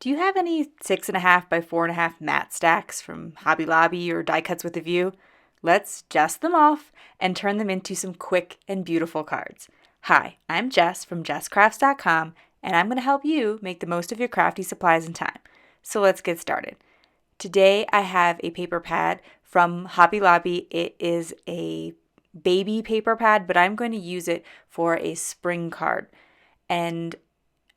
Do you have any 6.5 by 4.5 matte stacks from Hobby Lobby or Die Cuts with a View? Let's dust them off and turn them into some quick and beautiful cards. Hi, I'm Jess from JessCrafts.com, and I'm going to help you make the most of your crafty supplies and time. So let's get started. Today I have a paper pad from Hobby Lobby. It is a baby paper pad, but I'm going to use it for a spring card. And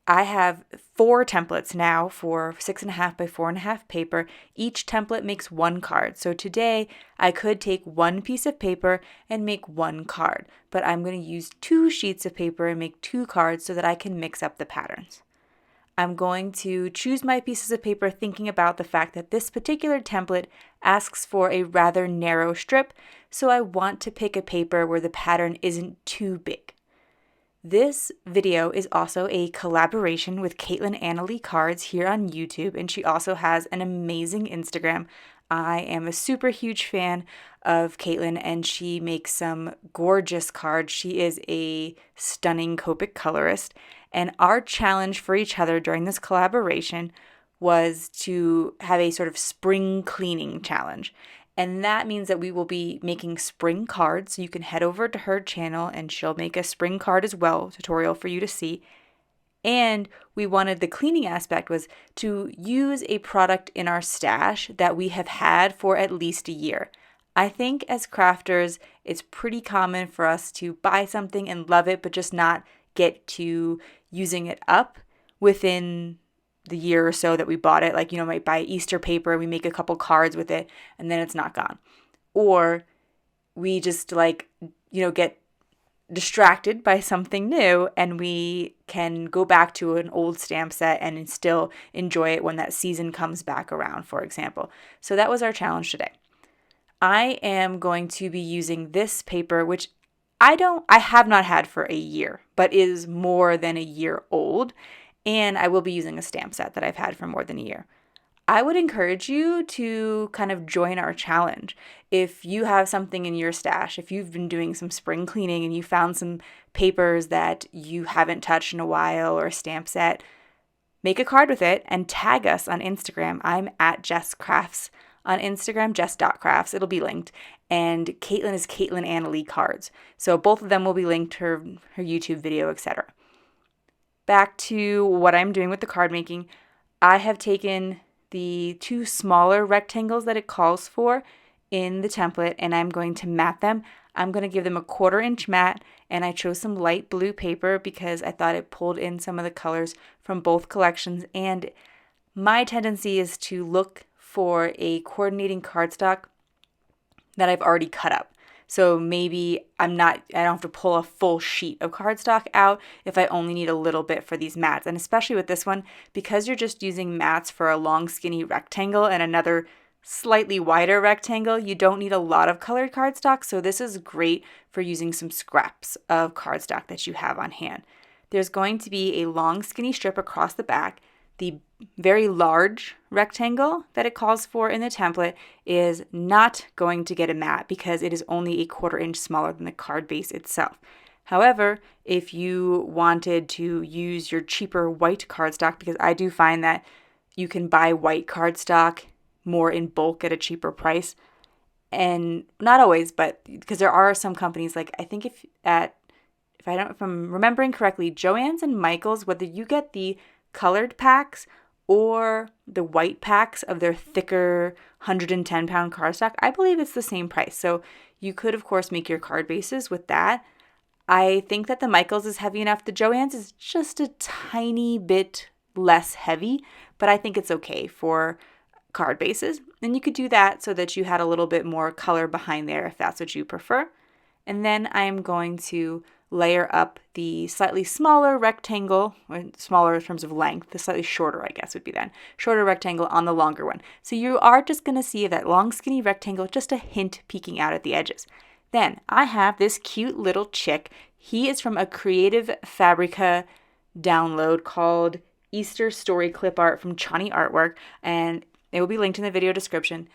I have 4 templates now for 6.5 by 4.5 paper. Each template makes 1 card. So today I could take 1 piece of paper and make 1 card, but I'm going to use 2 sheets of paper and make 2 cards so that I can mix up the patterns. I'm going to choose my pieces of paper thinking about the fact that this particular template asks for a rather narrow strip, so I want to pick a paper where the pattern isn't too big. This video is also a collaboration with CatilinAnnaleeCards here on YouTube, and she also has an amazing Instagram. I am a super huge fan of Caitlin, and she makes some gorgeous cards. She is a stunning Copic colorist, and our challenge for each other during this collaboration was to have a sort of spring cleaning challenge. And that means that we will be making spring cards. So you can head over to her channel and she'll make a spring card as well, tutorial for you to see. And we wanted the cleaning aspect was to use a product in our stash that we have had for at least a year. I think as crafters, it's pretty common for us to buy something and love it, but just not get to using it up within the year or so that we bought it. Like, might buy Easter paper, we make a couple cards with it, and then it's not gone. Or we just get distracted by something new and we can go back to an old stamp set and still enjoy it when that season comes back around, for example. So that was our challenge today. I am going to be using this paper, which I have not had for a year, but is more than a year old. And I will be using a stamp set that I've had for more than a year. I would encourage you to kind of join our challenge. If you have something in your stash, if you've been doing some spring cleaning and you found some papers that you haven't touched in a while or a stamp set, make a card with it and tag us on Instagram. I'm at Jess Crafts on Instagram, jess.crafts. It'll be linked. And Caitlin is CatilinAnnaleeCards. So both of them will be linked, her YouTube video, etc. Back to what I'm doing with the card making, I have taken the 2 smaller rectangles that it calls for in the template and I'm going to mat them. I'm going to give them a 1/4 inch mat, and I chose some light blue paper because I thought it pulled in some of the colors from both collections, and my tendency is to look for a coordinating cardstock that I've already cut up. So maybe I don't have to pull a full sheet of cardstock out if I only need a little bit for these mats. And especially with this one, because you're just using mats for a long skinny rectangle and another slightly wider rectangle, you don't need a lot of colored cardstock. So this is great for using some scraps of cardstock that you have on hand. There's going to be a long skinny strip across the back. The very large rectangle that it calls for in the template is not going to get a mat because it is only a 1/4 inch smaller than the card base itself. However, if you wanted to use your cheaper white cardstock, because I do find that you can buy white cardstock more in bulk at a cheaper price, and not always, but because there are some companies, like I think if I'm remembering correctly, Joann's and Michael's, whether you get the colored packs or the white packs of their thicker 110-pound cardstock, I believe it's the same price. So you could, of course, make your card bases with that. I think that the Michael's is heavy enough. The Joann's is just a tiny bit less heavy, but I think it's okay for card bases. And you could do that so that you had a little bit more color behind there if that's what you prefer. And then I'm going to layer up the slightly smaller rectangle, or smaller in terms of length, the slightly shorter, I guess would be then, shorter rectangle on the longer one. So you are just going to see that long skinny rectangle, just a hint peeking out at the edges. Then I have this cute little chick. He is from a creative Fabrica download called Easter Story Clip Art from Chonnieartwork, and it will be linked in the video description.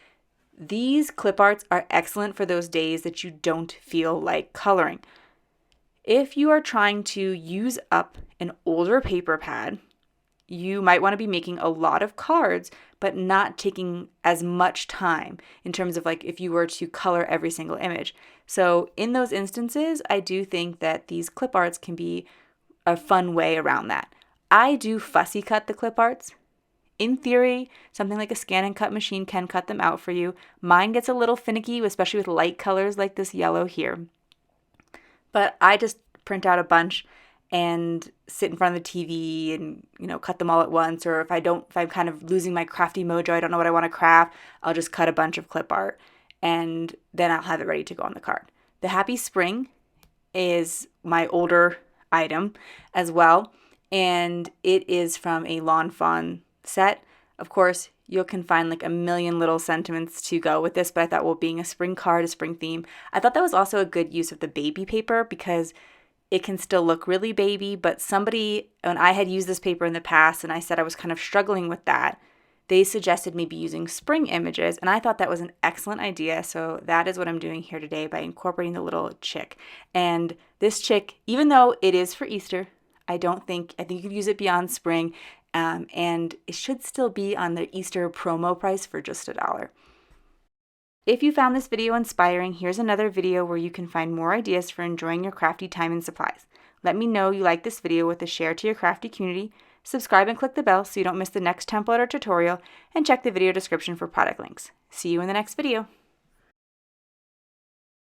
These clip arts are excellent for those days that you don't feel like coloring. If you are trying to use up an older paper pad, you might want to be making a lot of cards, but not taking as much time in terms of like if you were to color every single image. So in those instances, I do think that these clip arts can be a fun way around that. I do fussy cut the clip arts. In theory, something like a scan and cut machine can cut them out for you. Mine gets a little finicky, especially with light colors like this yellow here. But I just print out a bunch and sit in front of the TV and, cut them all at once. Or if I'm kind of losing my crafty mojo, I don't know what I want to craft, I'll just cut a bunch of clip art and then I'll have it ready to go on the card. The Happy Spring is my older item as well, and it is from a Lawn Fawn set. Of course, you can find like a million little sentiments to go with this, but I thought, well, being a spring card, a spring theme, I thought that was also a good use of the baby paper because it can still look really baby, but when I had used this paper in the past and I said I was kind of struggling with that, they suggested maybe using spring images, and I thought that was an excellent idea, so that is what I'm doing here today by incorporating the little chick. And this chick, even though it is for Easter, I think you could use it beyond spring, and it should still be on the Easter promo price for just $1. If you found this video inspiring, here's another video where you can find more ideas for enjoying your crafty time and supplies. Let me know you like this video with a share to your crafty community, subscribe and click the bell so you don't miss the next template or tutorial, and check the video description for product links. See you in the next video.